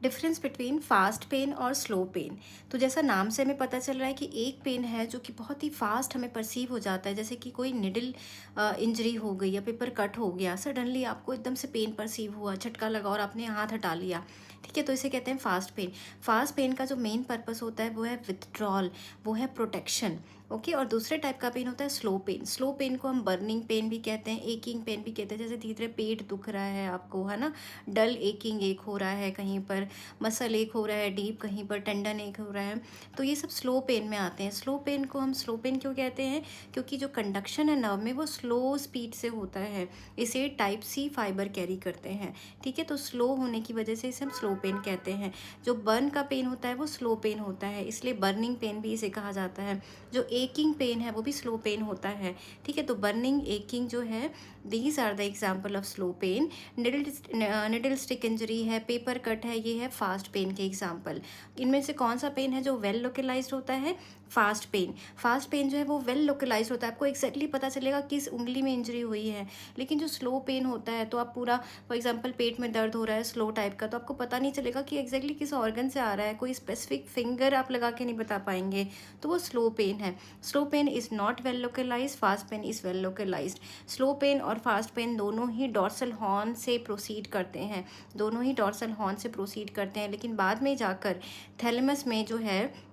Difference between fast pen और slow pen. तो जैसा नाम से हमें पता चल रहा है कि एक पेन है जो कि बहुत ही फास्ट हमें परसीव हो जाता है, जैसे कि कोई निडल इंजरी हो गई या पेपर कट हो गया, सडनली आपको एकदम से पेन परसीव हुआ, झटका लगा और आपने हाथ हटा लिया। ठीक है, तो इसे कहते हैं फास्ट पेन। फास्ट पेन का जो मेन पर्पस होता है वो है विथड्रॉल, वो है प्रोटेक्शन। ओके, और दूसरे टाइप का पेन होता है स्लो पेन। स्लो पेन को हम बर्निंग पेन भी कहते हैं, एकिंग पेन भी कहते हैं। जैसे धीरे धीरे पेट दुख रहा है आपको, है ना, डल एकिंग एक हो रहा है कहीं पर, मसल एक हो रहा है डीप, कहीं पर टेंडन एक हो रहा है, तो ये सब स्लो पेन में आते हैं। स्लो पेन को हम स्लो पेन क्यों कहते हैं? क्योंकि जो कंडक्शन है नर्व में वो स्लो स्पीड से होता है, इसे टाइप सी फाइबर कैरी करते हैं। ठीक है, तो स्लो होने की वजह से इसे हम स्लो पेन कहते हैं। जो बर्न का पेन होता है वो स्लो पेन होता है, इसलिए बर्निंग पेन भी इसे कहा जाता है। जो एकिंग पेन है वो भी स्लो पेन होता है। ठीक है, तो बर्निंग, एकिंग जो है, these are the example of slow pain. Needle stick injury है, पेपर कट है, ये है फास्ट पेन के एग्जाम्पल। इनमें से कौन सा पेन है जो वेल लोकलाइज्ड होता है? Fast pen. फास्ट पेन जो है वो वेल लोकलाइज्ड होता है, आपको एक्जैक्टली पता चलेगा किस उंगली में इंजरी हुई है। लेकिन जो स्लो पेन होता है तो आप पूरा, फॉर एग्जांपल पेट में दर्द हो रहा है स्लो टाइप का, तो आपको पता नहीं चलेगा कि एक्जैक्टली किस ऑर्गन से आ रहा है, कोई स्पेसिफिक फिंगर आप लगा के नहीं बता पाएंगे, तो वो स्लो पेन है। Slow pain is not well localised, fast pain is well localised. Slow pain और फास्ट पेन दोनों ही डॉर्सल हॉर्न से प्रोसीड करते हैं, दोनों ही डॉर्सल हॉर्न से प्रोसीड करते हैं, लेकिन बाद में जाकर थैलेमस में जो है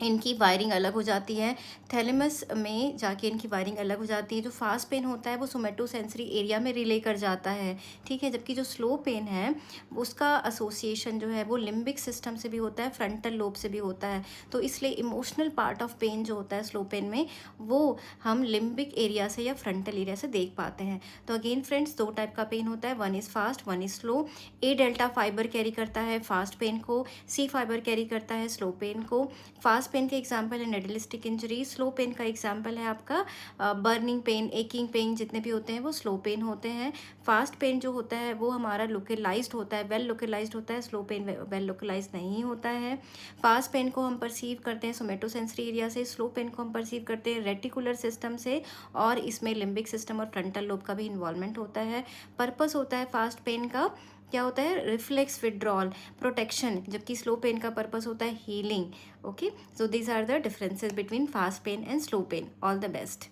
इनकी वायरिंग अलग हो जाती है। थैलेमस में जाके इनकी वायरिंग अलग हो जाती है। जो फास्ट पेन होता है वो सोमेटोसेंसरी एरिया में रिले कर जाता है। ठीक है, जबकि जो स्लो पेन है उसका एसोसिएशन जो है वो लिम्बिक सिस्टम से भी होता है, फ्रंटल लोब से भी होता है। तो इसलिए इमोशनल पार्ट ऑफ पेन जो होता है स्लो पेन में, वो हम लिम्बिक एरिया से या फ्रंटल एरिया से देख पाते हैं। तो अगेन फ्रेंड्स, दो टाइप का पेन होता है, one is fast, one is slow. A delta fibre carry करता है फास्ट पेन को, सी फाइबर कैरी करता है स्लो पेन को। फास्ट पेन के एग्जाम्पल है needle stick injury, slow pain का एग्जाम्पल है आपका बर्निंग पेन, एकिंग पेन, जितने भी होते हैं वो स्लो पेन होते हैं। फास्ट पेन जो होता है वो हमारा लोकलाइज्ड होता है, वेल लोकलाइज्ड होता है, स्लो पेन वेल लोकलाइज्ड नहीं होता है। फास्ट पेन को हम परसीव करते हैं सोमेटोसेंसरी एरिया से, स्लो पेन को हम परसीव करते हैं रेटिकुलर सिस्टम से, और इसमें लिम्बिक सिस्टम और फ्रंटल लोब का भी इन्वॉल्वमेंट होता है। पर्पस होता है फास्ट पेन का, क्या होता है? रिफ्लेक्स विड्रॉल, प्रोटेक्शन, जबकि स्लो पेन का पर्पस होता है healing. Okay, so these are the differences between fast pain and slow pain. All the best.